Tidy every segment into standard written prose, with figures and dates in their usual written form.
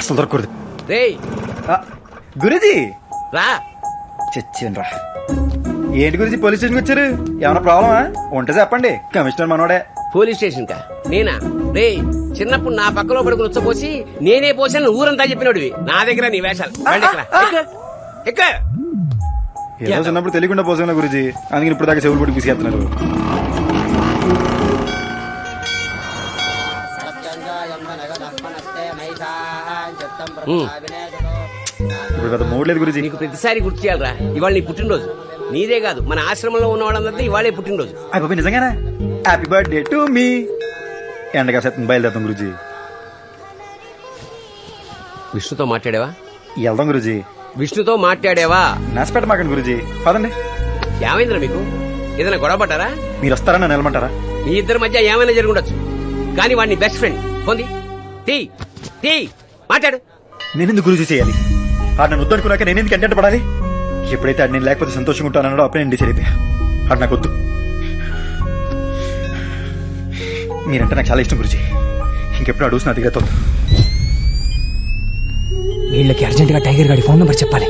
అసలు దొరకకూడదు. రేయ్ గురూజీ రా. చచ్చాను రా. ఏంటి గురించి పోలీస్ స్టేషన్కి వచ్చారు? ఏమైనా ప్రాబ్లమా? ఉంటే చెప్పండి, కమిషనర్ మనోడే. పోలీస్ స్టేషన్ కా? నేనా? రేయ్ చిన్నప్పుడు నా పక్కలో పడుకుని ఉచ్చపోసి నేనే పోసాను ఊరంతా చెప్పినోడివి. నా దగ్గర నీ వేషాలు. ఏదో చిన్నప్పుడు తెలియకుండా పోసాను గురూజీ, అందుకని ఇప్పుడు దాకా చెవులు పట్టి పిసిగేస్తున్నారు. ఇప్పుడు పెద్ద మూడ్ లేదు గురూజీ. నీకు ప్రతిసారి గుర్తు చేయాలరా, ఇవాళ నీ పుట్టినరోజు. నీదే కాదు, మన ఆశ్రమంలో ఉన్న వాళ్ళందరికీ ఇవాళే పుట్టినరోజు. అయిపోయి నిజంగానే హ్యాపీ బర్త్డే టు మీ. ఎండగా శాతం బయలుదేరుతాం గురూజీ. విష్ణుతో మాట్లాడావా? వెళ్దాం గురూజీ. విష్ణుతో మాట్లాడావా? నాసిపేట మాకండి గురూజీ, పదండి. ఏమైందిరా మీకు? ఏదైనా గొడవ పడ్డారా? మీరు వస్తారా నన్ను నిలమంటారా? మీ ఇద్దరి మధ్య ఏమైనా జరుగుండొచ్చు, కానీ వాడిని బెస్ట్ ఫ్రెండ్ పొంది మాట్లాడు. నేనెందుకు గురూజీ చేయాలి? ఆడు నన్ను వద్దనుకున్నాక నేనెందుకు కంటెంట్ పడాలి? ఎప్పుడైతే ఆడు నేను లేకపోతే సంతోషంగా ఉంటానో అప్పుడే నేను డిసైడ్ అయిపోయా. ఆడు నాకు వద్దు. మీరంటే నాకు చాలా ఇష్టం గురూజీ. ఇంకెప్పుడు అడుగుతున్నా నా దగ్గర వద్దు. వీళ్ళకి అర్జెంట్ గా టైగర్ గాడి ఫోన్ నంబర్ చెప్పాలి.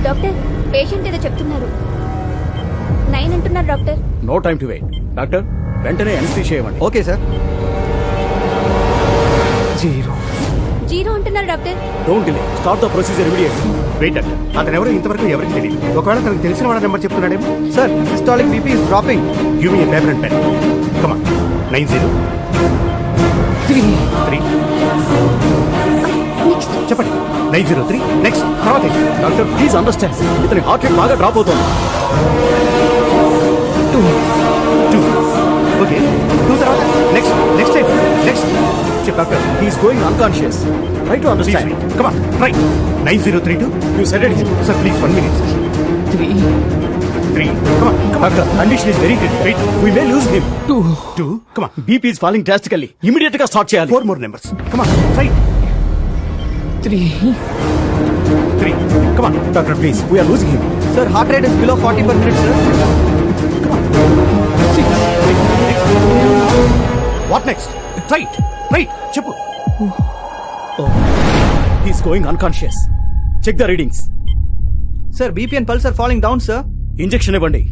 డాక్టర్, పేషెంట్ ఏదో చెప్తున్నారు. 9 అంటున్నారు doctor. No time to wait. Doctor వెంటనే అనస్థీషియా ఇవ్వండి. Okay sir. 0 అంటున్నారు doctor. Don't delay, start the procedure immediately. Wait doctor, అతను ఎవరో ఇంతవరకు ఎవరికి తెలియదు. ఒకవేళ తనకు తెలిసిన వాళ్ళ నెంబర్ చెప్తున్నాడేమో. Sir systolic BP is dropping. Give me a paper and pen. Come on. 903 చెప్పండి. 903 నెక్స్ట్. తర్వాత డాక్టర్ ప్లీజ్ అండర్స్టాండ్, ఇతని హార్ట్ రేట్ బాగా డ్రాప్ అవుతుంది. 2 ఓకే. 2 తర్వాత నెక్స్ట్ టైం నెక్స్ట్. చెప్పు doctor, he is going unconscious. Try to understand. Come on try. 9032 you said it sir. Please 1 minute. 3 come on doctor, condition is very critical. Wait, we may lose him. 2 come on, BP is falling drastically. Immediate ga start cheyali. 4 more numbers. Come on, try. 3 come on doctor, please, we are losing him. Sir, heart rate is below 40 per minute, sir. Come on. 6 next. What next? Try cheppu. Oh, he is going unconscious. Check the readings. Sir, BP and pulse are falling down, sir. Injection ఇవ్వండి.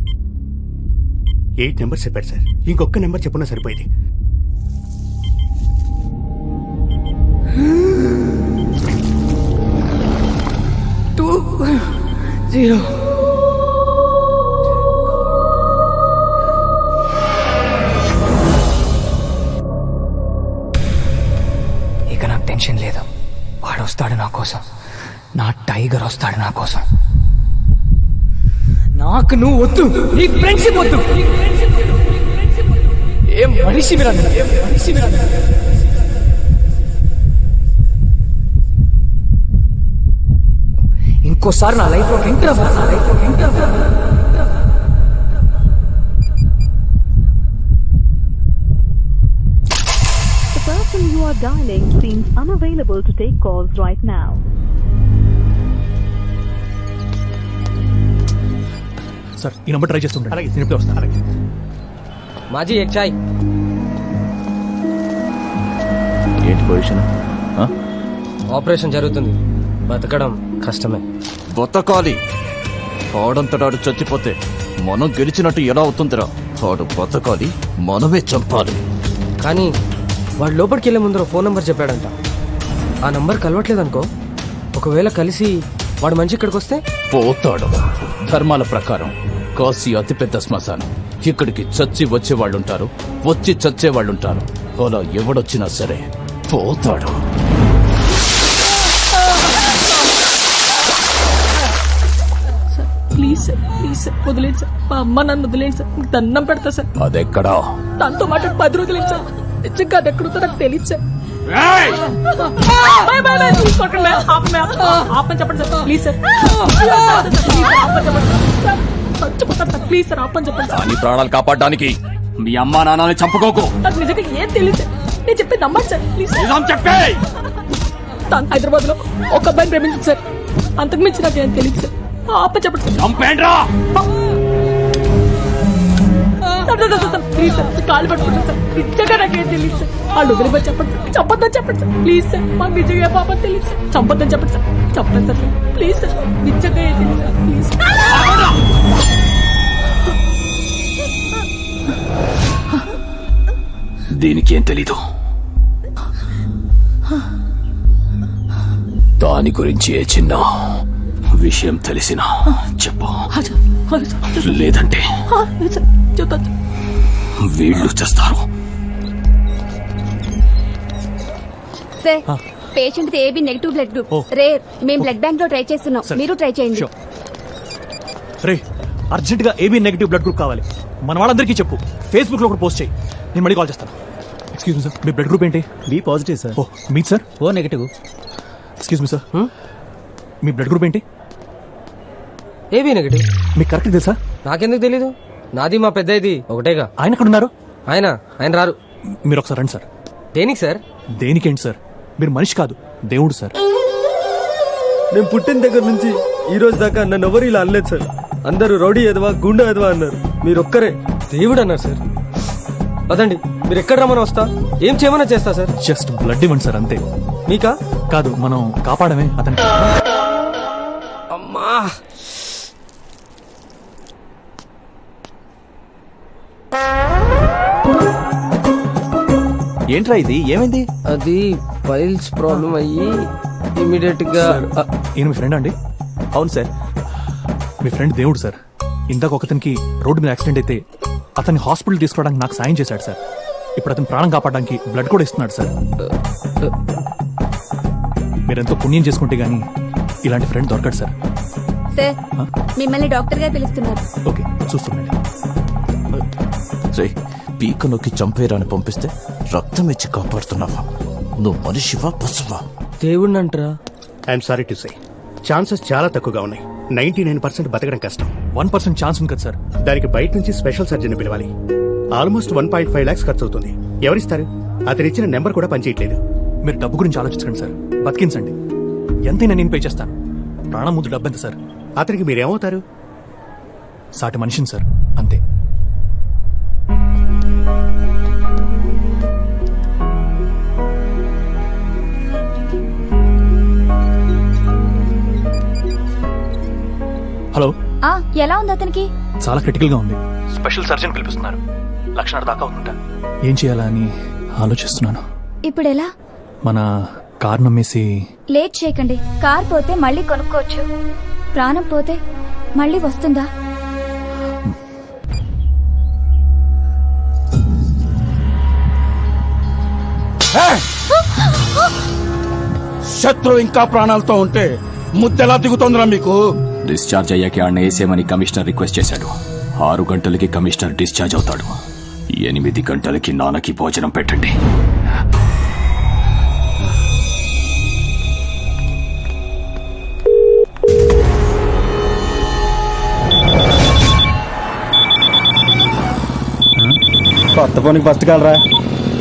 8 numbers చెప్పారు sir, ఇంకొక number చెప్పున్నా సరిపోయింది. 20. ఇక నాకు tension లేదు. వాడు వస్తాడు నా కోసం, నా టైగర్ వస్తాడు నా కోసం. నాకు నువ్వు వద్దు, నీ ఫ్రెండ్షిప్ వద్దు. ఏం మనిషి మీరు, ఇంకోసారి నా లైఫ్ లో ఎంటర్ అవ్వ. The person you are dialing seems unavailable to take calls right now. Sir ఈ నెంబర్ ట్రై చేస్తుంటాను. అలాగే నేను ఇప్పుడే వస్తాను. అలాగే మాజీ ఎక్ చాయ్. ఏంటి పొజిషన్? ఆపరేషన్ జరుగుతుంది, బతకడం కష్టమే. బతకాలి. ఆడంతటాడు చచ్చిపోతే మనం గెలిచినట్టు ఎలా అవుతుందిరా? ఆడు బతకాలి, మనమే చంపాలి. కానీ వాడు లోపలికి వెళ్ళే ముందర ఫోన్ నంబర్ చెప్పాడంట. ఆ నంబర్ కలవట్లేదనుకో, ఒకవేళ కలిసి వాడు మంచి ఇక్కడికి వస్తే పోతాడు. ధర్మాల ప్రకారం కాశీ అతిపెద్ద శ్మశానం. ఇక్కడికి చచ్చి వచ్చేవాళ్ళుంటారు, వచ్చి చచ్చేవాళ్ళుంటారు. అలా ఎవడొచ్చినా సరే పోతాడు. ప్లీజ్ సార్, వదిలేదు సార్. మా అమ్మ నన్ను వదిలేదు సార్, దండం పెడతా సార్. అదెక్కడా? దాంతో మాట 10 రోజులు సార్. నిజంగా అది ఎక్కడుందో నాకు తెలియదు సార్. ఆపని చెప్పండి సార్, ప్లీజ్ సార్. చచ్చిపోతాను సార్, ప్లీజ్ సార్, ఆపని చెప్పండి సార్. నీ ప్రాణాలు కాపాడడానికి మీ అమ్మా నాన్నని చంపుకోకు. నాకు నిజంగా ఏం తెలియదు సార్. నేను చెప్పి నమ్మండి సార్ ప్లీజ్ చెప్పే తను హైదరాబాద్ లో ఒక అబ్బాయిని ప్రేమించింది సార్. అంతకు మించి నాకేం తెలియదు సార్. అప్ప చెప్పండి సార్. ప్లీజ్ సార్ కాలు పట్టుకుంటాను సార్. నిజంగా నాకేం తెలియదు సార్. వాళ్ళు వదిలిపోయి చెప్పండి సార్. చెప్పొద్దని చెప్పండి సార్ ప్లీజ్ సార్. మాకు నిజంగా పాపం తెలియదు సార్. చెప్పొద్దని చెప్పండి సార్. చెప్పండి సార్ ప్లీజ్ సార్. నిజంగా ఏం తెలియదు సార్ ప్లీజ్. దీనికి ఏం తెలీదు. దాని గురించి ఏ చిన్న విషయం తెలిసినా చెప్పు, లేదంటే చెప్తాను వీళ్ళు చేస్తారు. Sir patient AB negative blood group rare. మేము బ్లడ్ బ్యాంక్ లో ట్రై చేస్తున్నాం, మీరు ట్రై చేయండి. రే అర్జెంట్ గా ఏబీ నెగిటివ్ బ్లడ్ గ్రూప్ కావాలి. మన వాళ్ళందరికీ చెప్పు, ఫేస్బుక్ లో కూడా పోస్ట్ చేయి. నేను మళ్ళీ కాల్ చేస్తాను. ఎక్స్క్యూజ్ మీ సార్, మీ బ్లడ్ గ్రూప్ ఏంటి? B positive sir. ఓ మీది sir? O negative. Excuse me sir, మీ బ్లడ్ గ్రూప్ ఏంటి? AB negative. మీకు కరెక్ట్ తెలుసా? నాకెందుకు తెలీదు? నాది మా పెద్ద ఇది ఒకటేగా. ఆయన ఎక్కడ ఉన్నారు? ఆయన రారు. మీరు ఒకసారి రండి సార్. దేనికి సార్? దేనికేంటి సార్, మీరు మనిషి కాదు దేవుడు సార్. నేను పుట్టిన దగ్గర నుంచి ఈ రోజు దాకా నన్ను ఎవరు ఇలా అనలేదు సార్. అందరూ రౌడీ ఎదవా గుండా ఎదవా అన్నారు. మీరు ఒక్కరే దేవుడు అన్నారు సార్. అదండి మీరు ఎక్కడ రమ్మని వస్తా, ఏం చేయమన్నా చేస్తా సార్. జస్ట్ బ్లడ్ ఇవ్వండి సార్ అంతే. మీకా? కాదు, మనం కాపాడమే అతనికి. అమ్మా ఏంట్రా ఇది, ఏమైంది? అది పైల్స్ ప్రాబ్లం అయ్యి ఇమీడియట్ గా. ఈయన మీ ఫ్రెండ్ అండి? అవును సార్. మీ ఫ్రెండ్ దేవుడు సార్. ఇందాక ఒకతనికి రోడ్డు మీద యాక్సిడెంట్ అయితే అతన్ని హాస్పిటల్ తీసుకోవడానికి నాకు సాయం చేశాడు సార్. ఇప్పుడు అతను ప్రాణం కాపాడడానికి బ్లడ్ కూడా ఇస్తున్నాడు సార్. మీరెంతో పుణ్యం చేసుకుంటే గానీ ఇలాంటి ఫ్రెండ్ దొరకడు సార్. సార్ మిమ్మల్ని డాక్టర్ గారు పిలుస్తున్నారు. ఓకే చూస్తున్నాండి. రే పీక నొక్కి చంపేరాని పంపిస్తే రక్తం ఇచ్చి కాపాడుతున్నావా? నువ్వు మనిషివా పశువా? దేవుడిని అంటారా? I'm sorry to say, chances చాలా తక్కువగా ఉన్నాయి. 99% బతకడం కష్టం. 1% ఛాన్స్ ఉంది కదా సార్. దానికి బయట నుంచి స్పెషల్ సర్జన్ పిలవాలి. ఆల్మోస్ట్ 1.5 lakhs ఖర్చు అవుతుంది. ఎవరిస్తారు? అతను ఇచ్చిన నెంబర్ కూడా పనిచేయట్లేదు. మీరు డబ్బు గురించి ఆలోచించండి సార్, బతికించండి. ఎంతైనా నేను పే చేస్తాను. ప్రాణం ముందు డబ్బెంత సార్? అతనికి మీరేమవుతారు? సాటి మనిషిని సార్, అంతే. హలో, ఎలా ఉంది అతనికి? చాలా క్రిటికల్ గా ఉంది. స్పెషల్ సర్జన్ పిలిపిస్తున్నారు. లక్షణాలు దాకా ఉందంట. ఏం చేయాలా అని ఆలోచిస్తున్నాను. ఇప్పుడు ఎలా? మన కార్ నమ్మేసి. లేట్ చేయకండి. కార్ పోతే మళ్ళీ కొనుక్కోవచ్చు, ప్రాణం పోతే మళ్ళీ వస్తుందా? శత్రు ఇంకా ప్రాణాలతో ఉంటే ముద్దెలా దిగుతోందిరా మీకు? డిశ్చార్జ్ అయ్యాక ఆడిని వేసేమని కమిషనర్ రిక్వెస్ట్ చేశాడు. 6 గంటలకి కమిషనర్ డిశ్చార్జ్ అవుతాడు. 8 గంటలకి నాన్నకి భోజనం పెట్టండి. కొత్త ఫోన్ ఫస్ట్ కాల్ రా.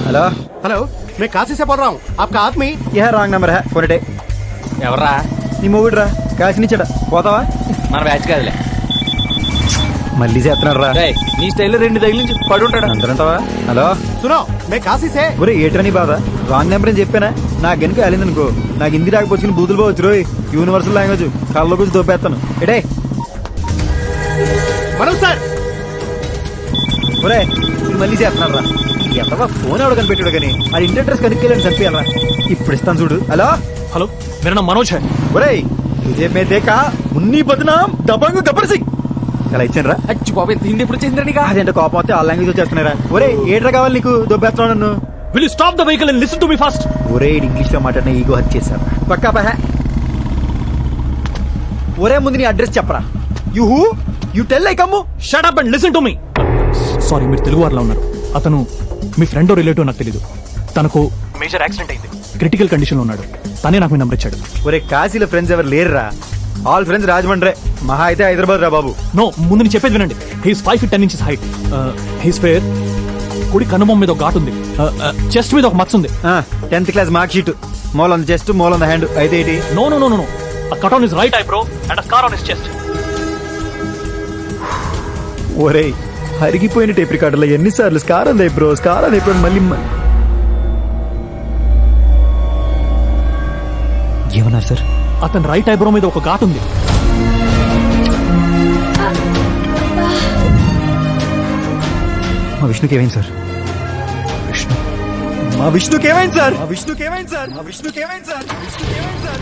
హలో హలో, मैं काशी से बोल रहा हूँ. आपका आदमी? యా రాంగ్ నెంబర్ హే, ఫోన్ ఇటే. ఎవర్రా? నీ మొగుడు రా, కాసినిచ్చాడా. పోతావా? మన బ్యాచ్ కాదులే. మళ్ళీ చేస్తున్నాడు రా. నీ స్టైల్లో 2 తగిలించి పడి ఉంటాడు. అందరంటావా? హలో सुनो, मैं काशी से. ఒరే ఏట్రా నీ బాధ? రాంగ్ నెంబర్ అని చెప్పానా? నాకు గనుక వెళ్ళిందనుకో, నాకు హిందీ రాకపోవచ్చు బూతులు పోవచ్చు రోయ్. యూనివర్సల్ లాంగ్వేజ్ కళ్ళలో గురించి దొబ్బేస్తాను. ఎడే మనోజ్ సార్. ఒరే ఇది మళ్ళీ చేస్తున్నాడు రా. ఎంతగా ఫోన్ ఎవడ కనిపెట్టాడు కానీ అది ఇంటి అడ్రస్ కనుక్కెళ్ళని చంపేయాలరా. ఇప్పుడు ఇస్తాను చూడు. హలో హలో, मेरा नाम मनोज है. ఒరే तुझे मैं देखा मुन्नी बदनाम दबंग गब्बर सिंह. అలా ఇచ్చాను రా. అచ్చి బాబు ఎంత హిందీ ఎప్పుడు చేసిందండి? అదేంటో కోపం వస్తే ఆ లాంగ్వేజ్ వచ్చేస్తున్నారా. ఒరే ఏట్రా కావాలి నీకు? దొబ్బేస్తున్నావు నన్ను. Will you stop the vehicle and listen to me first? ఒరే ఇంగ్లీష్ లో మాట్లాడిన ఈగో హత్య చేశారు. పక్కా పహ. ఒరే ముందు నీ అడ్రస్ చెప్పరా. You tell like Ammu. Shut up and listen to me. Sorry, మీరు తెలుగు వారిలో ఉన్నారు. అతను మీ ఫ్రెండ్ రిలేటివ్ నాకు తెలీదు. తనకు మేజర్ యాక్సిడెంట్ అయింది, క్రిటికల్ కండిషన్ లో ఉన్నాడు. తనే నాకు మీ నెంబర్ ఇచ్చాడు. ఒరే కాశీలో ఫ్రెండ్స్ ఎవరు లేరురా. ఆల్ ఫ్రెండ్స్ రాజమండ్రే, మహా అయితే హైదరాబాద్ రా బాబు. నో, ముందు నేను చెప్పేది వినండి. He's 5 feet 10 inches height. He's fair, కుడి కనుబొమ్మ మీద ఒక ఘాటు ఉంది, చెస్ట్ మీద ఒక మచ్చ ఉంది. 10th class mark sheet, mole on the chest, mole on the hand. అయితే ఏంటి? No no no no, a cut on his right eyebrow and a scar on his chest. ఒరేయ్, అరిగిపోయిన టేప్ రికార్డులో ఎన్నిసార్లు స్కార్ అంది బ్రో, స్కార్ అంది ఇప్పుడు మళ్ళీ ఏమన్నారు సార్? అతని రైట్ ఐబ్రో మీద ఒక ఘాటు ఉంది. మా విష్ణుకి ఏమైంది సార్? విష్ణు, మా విష్ణుకి ఏమైంది సార్? మా విష్ణుకి ఏమైంది సార్? మా విష్ణుకి ఏమైంది సార్? విష్ణుకి ఏమైంది సార్?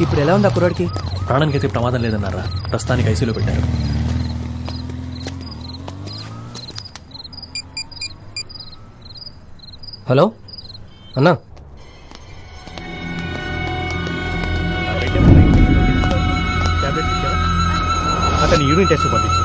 ఇప్పుడు ఎలా ఉంది ఆ కుర్రాడికి? ప్రాణానికైతే ప్రమాదం లేదన్నారా, ప్రస్తుతానికి ఐసీలో పెట్టారు. హలో అన్నా, అతని యూరిన్ టెస్ట్ పంపించు.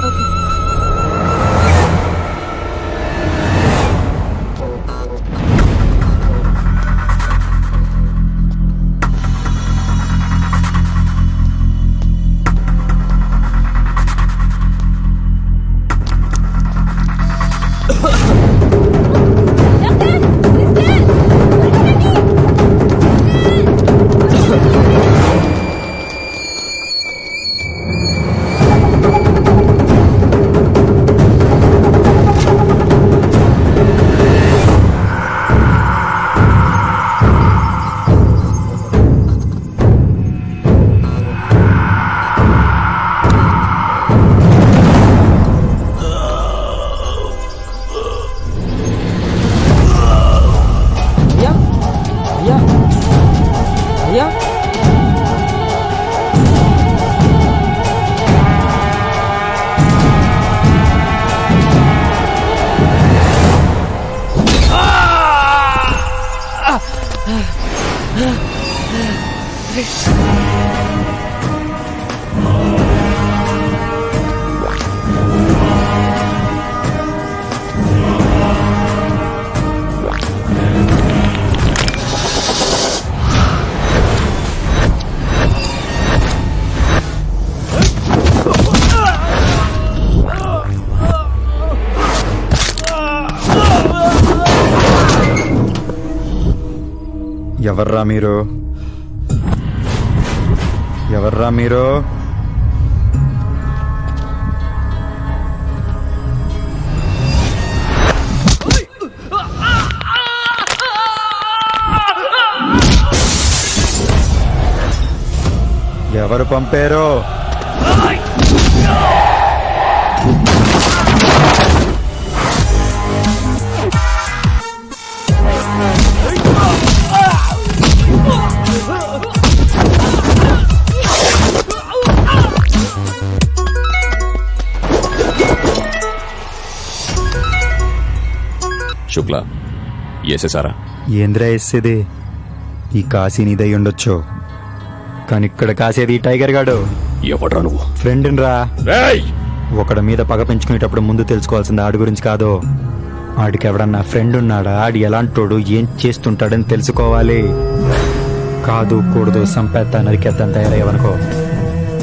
ఎవర్రా మీరు? ఎవర్రా మీరు? ఎవరు పంపారో? శుక్లా వేసేసారా? ఏంద్రా వేసేది? ఈ కాశీ నీదై ఉండొచ్చు, కానీ ఇక్కడ కాసేది టైగర్ గాడు. ఎవడ్రా నువ్వు? ఫ్రెండ్ రా. ఒకడి మీద పగ పెంచుకునేటప్పుడు ముందు తెలుసుకోవాల్సింది ఆడి గురించి కాదు, ఆడికి ఎవడన్నా ఫ్రెండ్ ఉన్నాడా, ఆడి ఎలాంటోడు, ఏం చేస్తుంటాడని తెలుసుకోవాలి. కాదు కూడదు, సంపేత్తా నరికేద్దాం తయారయ్యవనుకో,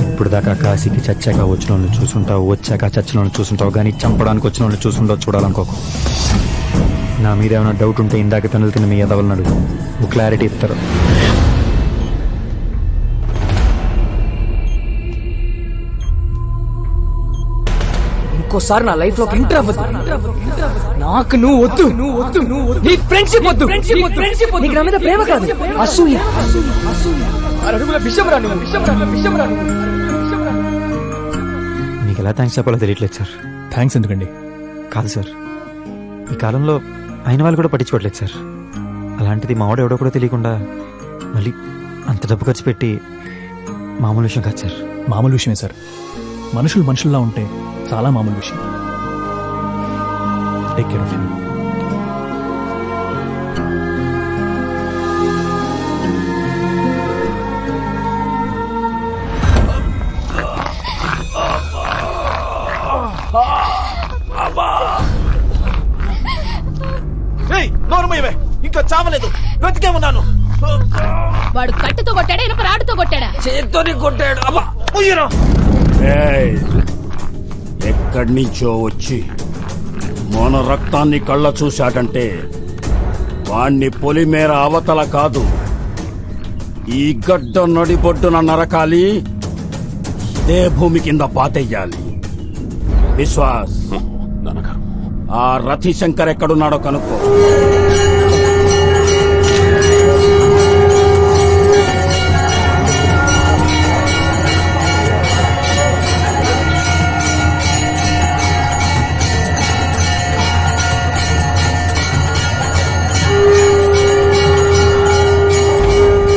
ఇప్పుడు దాకా కాశీకి చచ్చాక వచ్చిన వాళ్ళని చూసుంటావు, వచ్చాక చచ్చిన వాళ్ళని చూసుంటావు, కానీ చంపడానికి వచ్చిన వాళ్ళని చూసుంటావు చూడాలనుకోకు. నా మీద ఏమైనా డౌట్ ఉంటే ఇందాక తనులు తిన్న మీ ఎదవలన్నాడు, క్లారిటీ ఇస్తారు. ఇంకోసారి నా లైఫ్ లో ఎంటర్ అవ్వదు. నాకు నువ్వు వద్దు, నీ ఫ్రెండ్షిప్ వద్దు, నీకు నా మీద ప్రేమ కాదు, అసూయ. అడుగుల విషం రా నువ్వు, విషం రా. మీకు ఎలా థ్యాంక్స్ చెప్పాలో తెలియట్లేదు సార్. థ్యాంక్స్ ఎందుకండి? కాదు సార్, ఈ కాలంలో అయిన వాళ్ళు కూడా పట్టించుకోవట్లేదు సార్. అలాంటిది మావాడు ఎవడో కూడా తెలియకుండా మళ్ళీ అంత డబ్బు ఖర్చు పెట్టి మామూలు విషయం కాదు సార్. మామూలు విషయమే సార్, మనుషులు మనుషుల్లా ఉంటే చాలా మామూలు విషయం. Take care of him. నోరుమయ్యవే, ఇంకా చావలేదు, బ్రతికే ఉన్నాను. వాడు కట్టెతో కొట్టాడా ఇనప రాడుతో కొట్టాడా? చేత్తోని కొట్టాడు. అబ్బా ఏయ్, ఎక్కడి నుంచో వచ్చి మన రక్తాన్ని కళ్ళ చూశాడంటే వాణ్ణి పొలిమేర అవతల కాదు, ఈ గడ్డ నడిబొడ్డున నరకాలి, ఇదే భూమి కింద పాతెయ్యాలి. విశ్వాస్, నాన్నగారు ఆ రతిశంకర్ ఎక్కడున్నాడో కనుక్కో.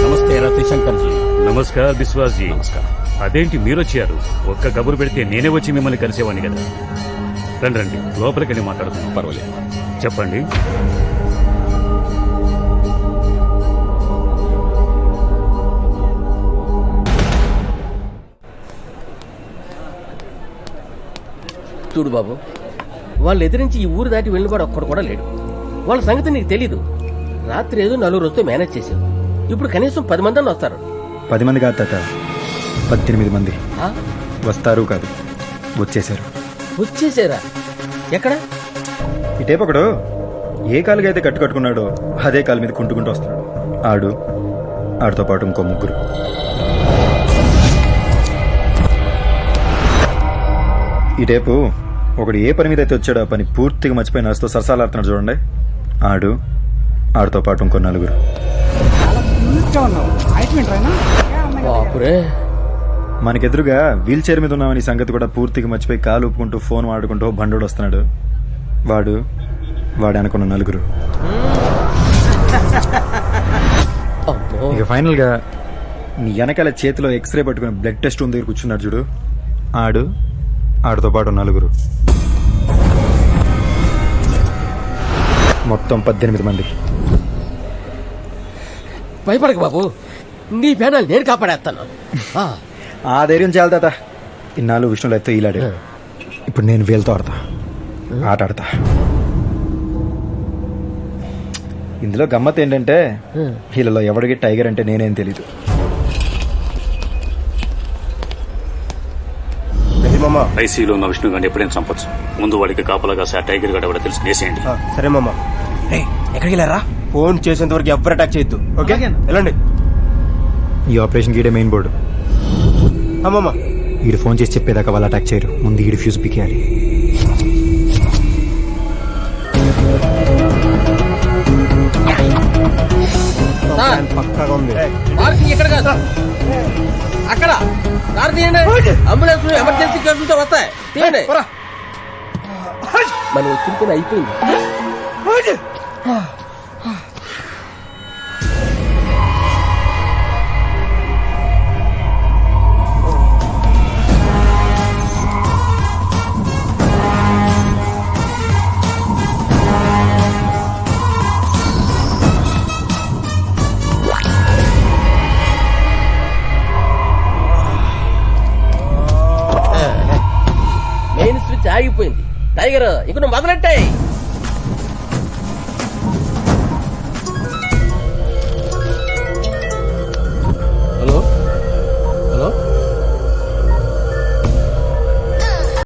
నమస్తే రతిశంకర్ జీ. నమస్కార్ విశ్వాస్ జీ. నమస్కారం. అదేంటి మీరొచ్చారు? ఒక్క కబురు పెడితే నేనే వచ్చి మిమ్మల్ని కలిసేవాడిని కదా. రండి రండి, లోపలికి మాట్లాడుతున్నాం. పర్వాలేదు. చెప్పండి. చూడు బాబు, వాళ్ళు ఎదిరించి ఈ ఊరు దాటి వెళ్ళినవాడు ఒక్కడు కూడా లేడు. వాళ్ళ సంగతి నీకు తెలీదు. రాత్రి ఏదో 4 వస్తూ మేనేజ్ చేశావు. ఇప్పుడు కనీసం 10 మంది వస్తారు. 10 మంది కాదు తాత, 18 మంది ఆ? వస్తారు కాదు, వచ్చేసారు. వచ్చేసారా? ఎక్కడ? ఈ టేపు ఒకడు ఏ కాలుగా అయితే కట్టుకున్నాడో అదే కాలు మీద కుంటుకుంటూ వస్తున్నాడు. ఆడితో పాటు ఇంకో 3. ఈ టేపు ఒకడు ఏ పని మీద అయితే వచ్చాడో ఆ పని పూర్తిగా మర్చిపోయి నడుస్తూ సరసాలాడుతున్నాడు చూడండి. ఆడితో పాటు ఇంకో 4. బాపురే, మనకెదురుగా వీల్ చైర్ మీద ఉన్నామని సంగతి కూడా పూర్తిగా మర్చిపోయి కాలు ఊపుకుంటూ ఫోన్ వాడుకుంటూ బండోడు వస్తున్నాడు. వాడు అనుకున్న 4. అమ్మో. ఇక ఫైనల్ గా నీ వెనకాల చేతిలో ఎక్స్రే పట్టుకుని బ్లడ్ టెస్ట్ ఉంది దగ్గర కూర్చున్నాడు చూడు. ఆడితో పాటు 4. మొత్తం 18 మంది. భయపడక బాబు, నీ పేనాలు నేను కాపాడేస్తాను. ఆ ధైర్యం చాలు తాత. ఇన్నాళ్ళు విష్ణు లైఫ్తో ఈలాడు. ఇప్పుడు నేను వీళ్ళతో ఆట ఆడతా. ఇందులో గమ్మత్ ఏంటంటే వీళ్ళలో ఎవడికి టైగర్ అంటే నేనేం తెలీదు. ఐసీలో ఉన్న విష్ణు గారిని ఎప్పుడైనా చంపొచ్చు. ముందు వాడికి కాపలాగా ఆ టైగర్ గడ కూడా తెలిసి నేసేయండి. సరే మామ. ఎక్కడికి వెళ్ళారా? ఫోన్ చేసేంత వరకు ఎవరు అటాక్ చేయొద్దు. ఓకే, వెళ్ళండి. ఈ ఆపరేషన్ గీడే మెయిన్ బోర్డు. మామ, వీడు ఫోన్ చేసి చెప్పేదాకా వాళ్ళు అటాక్ చేయరు. ముందు వీడి ఫ్యూజ్ పికేయాలి. పక్కాగా ఉంది. పార్కింగ్ ఎక్కడ కాదు, అక్కడ. కారు తీయండి, అంబులెన్స్ ఎమర్జెన్సీ కేసులతో వస్తాయి. తీయండి. మనం వచ్చిన అయిపోయింది. మెయిన్ స్విచ్ ఆగిపోయింది. టైగర్, ఇక నువ్వు మొదలెట్టాయి.